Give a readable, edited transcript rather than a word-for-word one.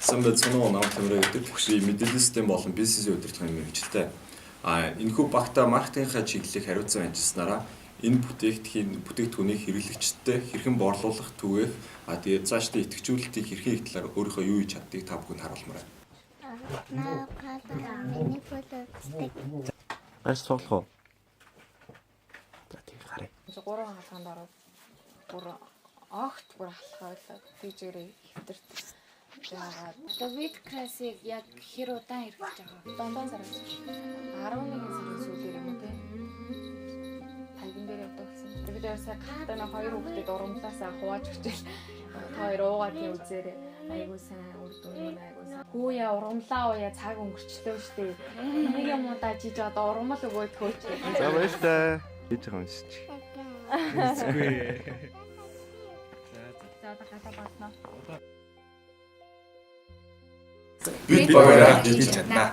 Сайн байцгаана уу намайг Тэмрээ гэдэг. Би мэдээлэл систем болон бизнесийн удирдлагын мэргэжилтэй. Энэхүү багтаа маркетингийнхаа чиглэлийг хариуцсан ажилласнараа энэ бүтээгдэхүүнийг хэрэглэгчдэд хэрхэн борлуулах түгээх тэгээд цаашдаа идэвхжүүлэлтийг хэрхэн их талаар өөрийнхөө юу хийж чаддгийг та бүхэнд харуулмаар байна. Миний фото үздэг. Гаш суулах уу? За тийм харъя. 3 хаалганд ороод бүр огт бүр халахад тийжээрээ хэвтэрт. Яагаад Одоо вид красыг яг хэр удаан хэрэглэж байгаа? дандаа сараас 11 сарын сүүлээр юм уу те. Тайган дээр явдаг гэсэн. Тэгээд ясаа хатана хоёр хүүхдэд урамлаасаа хувааж өчөөл. Хоёр уугаад тийм үзээрээ айгуу сайн үрдүн айгуу сайн. Хүүяа урамлаа уяа цаг өнгөрчлөө штэ. Нэг юм удаа жиж одоо урмал өгөөд хөөч. За баярлалаа. Хийж байгаа юм шиг. Эцгүй. За одоо гадаа болно. Бид багаараа хийж чадна.